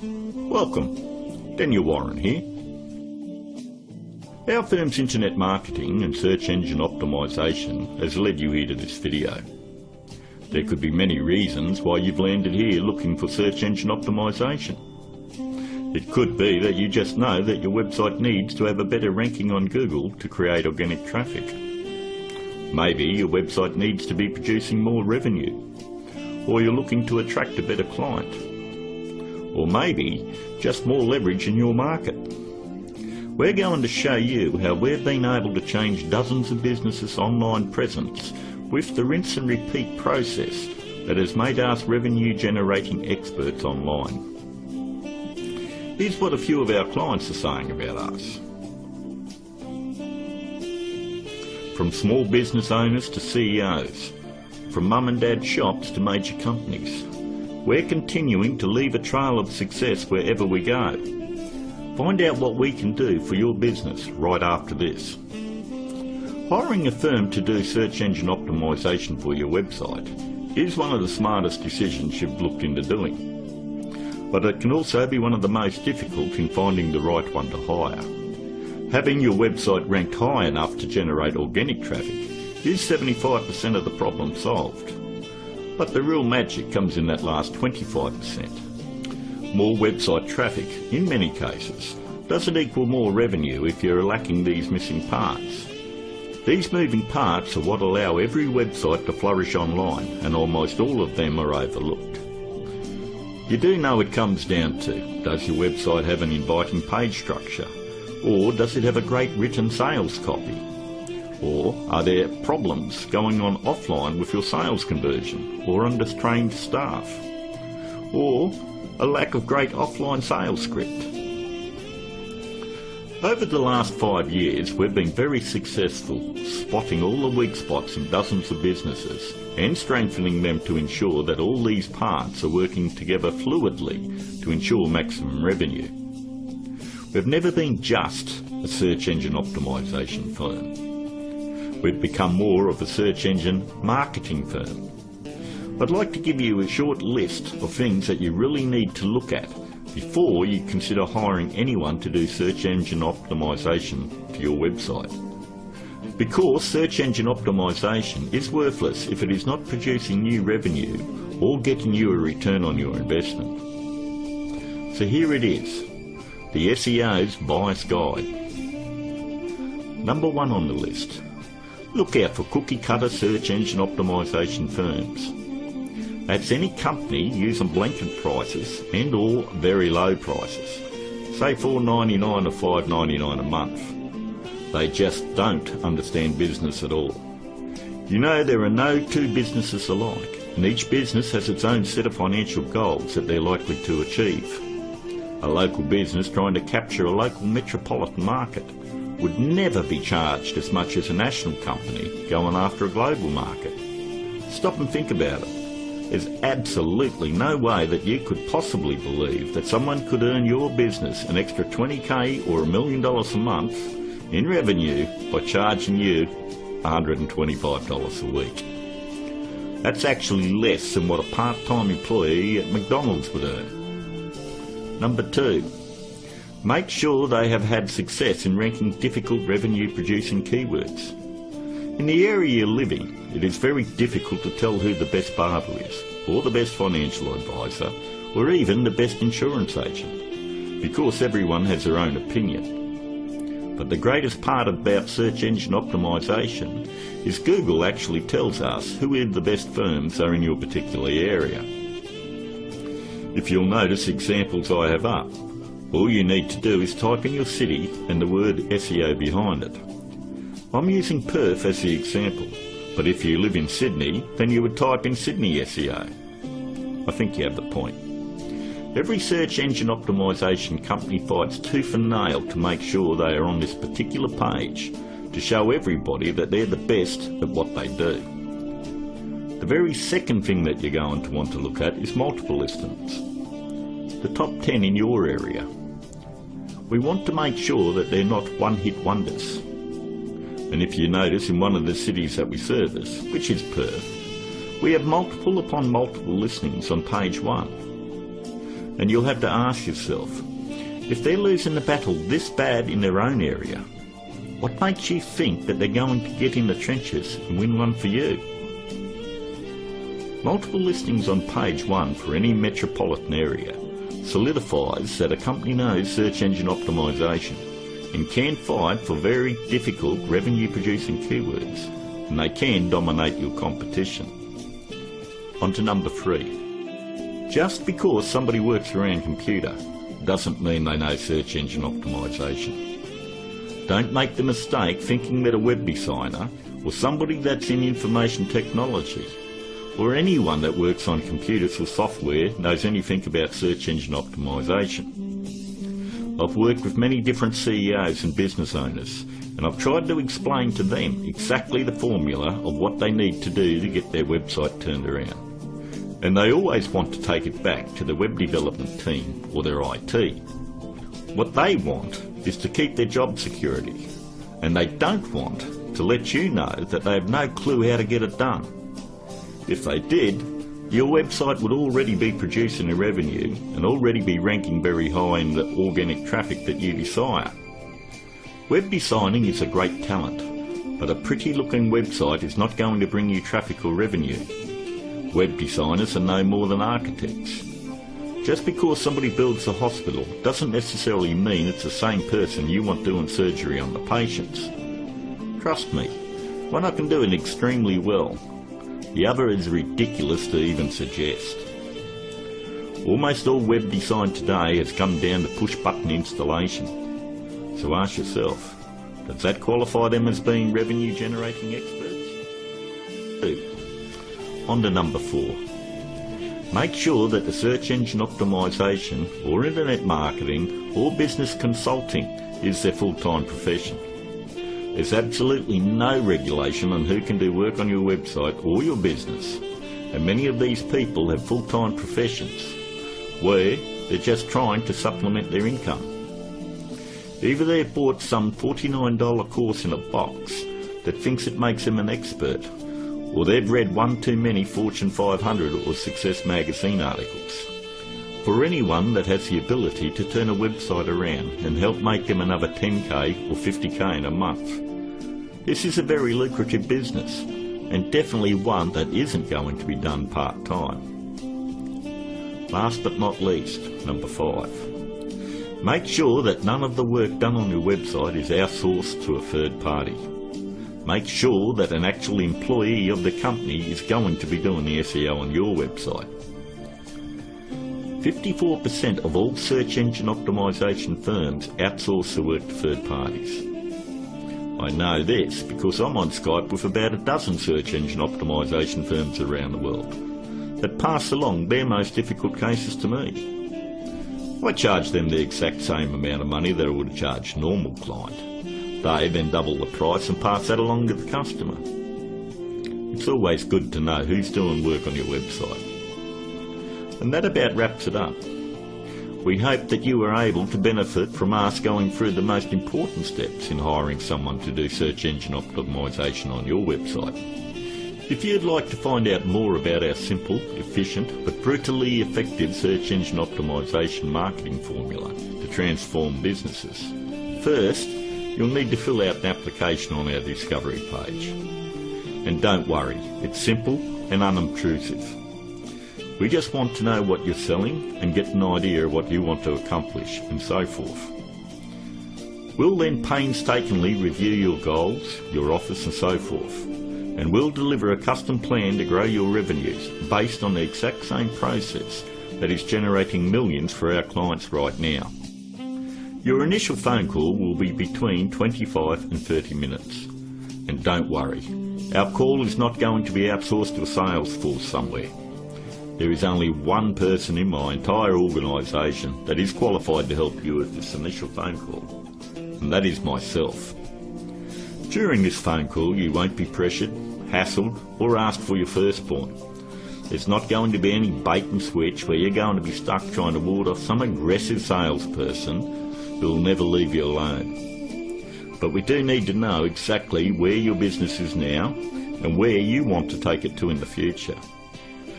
Welcome, Daniel Warren here. Our firm's internet marketing and search engine optimisation has led you here to this video. There could be many reasons why you've landed here looking for search engine optimisation. It could be that you just know that your website needs to have a better ranking on Google to create organic traffic. Maybe your website needs to be producing more revenue, or you're looking to attract a better client, or maybe just more leverage in your market. We're going to show you how we've been able to change dozens of businesses' online presence with the rinse and repeat process that has made us revenue generating experts online. Here's what a few of our clients are saying about us. From small business owners to CEOs, from mum and dad shops to major companies, we're continuing to leave a trail of success wherever we go. Find out what we can do for your business right after this. Hiring a firm to do search engine optimisation for your website is one of the smartest decisions you've looked into doing. But it can also be one of the most difficult in finding the right one to hire. Having your website ranked high enough to generate organic traffic is 75% of the problem solved. But the real magic comes in that last 25%. More website traffic, in many cases, doesn't equal more revenue if you're lacking these missing parts. These moving parts are what allow every website to flourish online, and almost all of them are overlooked. You do know it comes down to, does your website have an inviting page structure? Or does it have a great written sales copy? Or are there problems going on offline with your sales conversion or undertrained staff? Or a lack of great offline sales script? Over the last 5 years, we've been very successful spotting all the weak spots in dozens of businesses and strengthening them to ensure that all these parts are working together fluidly to ensure maximum revenue. We've never been just a search engine optimisation firm. We've become more of a search engine marketing firm. I'd like to give you a short list of things that you really need to look at before you consider hiring anyone to do search engine optimisation for your website. Because search engine optimisation is worthless if it is not producing new revenue or getting you a return on your investment. So here it is, the SEO's Bias Guide. Number 1 on the list. Look out for cookie-cutter search engine optimisation firms. That's any company using blanket prices and or very low prices, say $4.99 or $5.99 a month. They just don't understand business at all. You know, there are no two businesses alike, and each business has its own set of financial goals that they're likely to achieve. A local business trying to capture a local metropolitan market would never be charged as much as a national company going after a global market. Stop and think about it. There's absolutely no way that you could possibly believe that someone could earn your business an extra $20,000 or $1 million a month in revenue by charging you $125 a week. That's actually less than what a part-time employee at McDonald's would earn. Number 2, make sure they have had success in ranking difficult revenue-producing keywords. In the area you live in, it is very difficult to tell who the best barber is, or the best financial advisor, or even the best insurance agent, because everyone has their own opinion. But the greatest part about search engine optimisation is Google actually tells us who the best firms are in your particular area. If you'll notice examples I have up, all you need to do is type in your city and the word SEO behind it. I'm using Perth as the example, but if you live in Sydney, then you would type in Sydney SEO. I think you have the point. Every search engine optimisation company fights tooth and nail to make sure they are on this particular page to show everybody that they're the best at what they do. The very second thing that you're going to want to look at is multiple listings. The top 10 in your area. We want to make sure that they're not one-hit wonders. And if you notice, in one of the cities that we service, which is Perth, we have multiple upon multiple listings on page 1. And you'll have to ask yourself, if they're losing the battle this bad in their own area, what makes you think that they're going to get in the trenches and win one for you? Multiple listings on page 1 for any metropolitan area solidifies that a company knows search engine optimization and can fight for very difficult revenue-producing keywords, and they can dominate your competition. On to number 3. Just because somebody works around computer doesn't mean they know search engine optimization. Don't make the mistake thinking that a web designer or somebody that's in information technology or anyone that works on computers or software knows anything about search engine optimization. I've worked with many different CEOs and business owners, and I've tried to explain to them exactly the formula of what they need to do to get their website turned around. And they always want to take it back to the web development team or their IT. What they want is to keep their job security, and they don't want to let you know that they have no clue how to get it done. If they did, your website would already be producing a revenue and already be ranking very high in the organic traffic that you desire. Web designing is a great talent, but a pretty looking website is not going to bring you traffic or revenue. Web designers are no more than architects. Just because somebody builds a hospital doesn't necessarily mean it's the same person you want doing surgery on the patients. Trust me, one I can do it extremely well. The other is ridiculous to even suggest. Almost all web design today has come down to push-button installation. So ask yourself, does that qualify them as being revenue-generating experts? 2. On to number 4. Make sure that the search engine optimization or internet marketing or business consulting is their full-time profession. There's absolutely no regulation on who can do work on your website or your business, and many of these people have full-time professions where they're just trying to supplement their income. Either they've bought some $49 course in a box that thinks it makes them an expert, or they've read one too many Fortune 500 or Success magazine articles. For anyone that has the ability to turn a website around and help make them another 10k or 50k in a month, this is a very lucrative business, and definitely one that isn't going to be done part-time. Last but not least, number 5. Make sure that none of the work done on your website is outsourced to a third party. Make sure that an actual employee of the company is going to be doing the SEO on your website. 54% of all search engine optimization firms outsource the work to third parties. I know this because I'm on Skype with about a dozen search engine optimization firms around the world that pass along their most difficult cases to me. I charge them the exact same amount of money that I would charge a normal client. They then double the price and pass that along to the customer. It's always good to know who's doing work on your website. And that about wraps it up. We hope that you were able to benefit from us going through the most important steps in hiring someone to do search engine optimization on your website. If you'd like to find out more about our simple, efficient but brutally effective search engine optimization marketing formula to transform businesses, first you'll need to fill out an application on our discovery page. And don't worry, it's simple and unobtrusive. We just want to know what you're selling and get an idea of what you want to accomplish and so forth. We'll then painstakingly review your goals, your offers and so forth, and we'll deliver a custom plan to grow your revenues based on the exact same process that is generating millions for our clients right now. Your initial phone call will be between 25 and 30 minutes. And don't worry, our call is not going to be outsourced to a sales force somewhere. There is only one person in my entire organisation that is qualified to help you with this initial phone call, and that is myself. During this phone call you won't be pressured, hassled or asked for your firstborn. There's not going to be any bait and switch where you're going to be stuck trying to ward off some aggressive salesperson who will never leave you alone. But we do need to know exactly where your business is now and where you want to take it to in the future.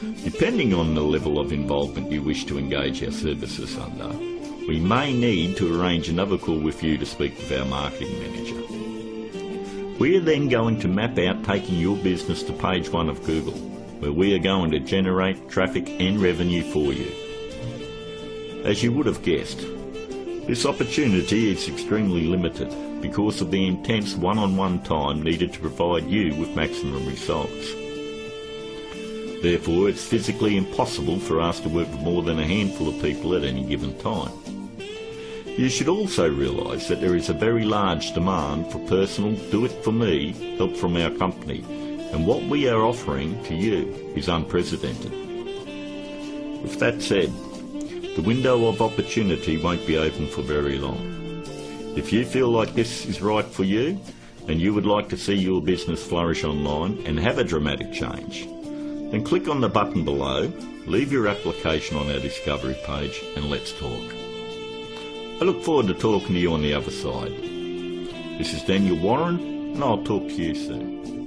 Depending on the level of involvement you wish to engage our services under, we may need to arrange another call with you to speak with our marketing manager. We are then going to map out taking your business to page 1 of Google, where we are going to generate traffic and revenue for you. As you would have guessed, this opportunity is extremely limited because of the intense one-on-one time needed to provide you with maximum results. Therefore, it's physically impossible for us to work with more than a handful of people at any given time. You should also realise that there is a very large demand for personal do-it-for-me help from our company, and what we are offering to you is unprecedented. With that said, the window of opportunity won't be open for very long. If you feel like this is right for you, and you would like to see your business flourish online and have a dramatic change, then click on the button below, leave your application on our discovery page, and let's talk. I look forward to talking to you on the other side. This is Daniel Warren, and I'll talk to you soon.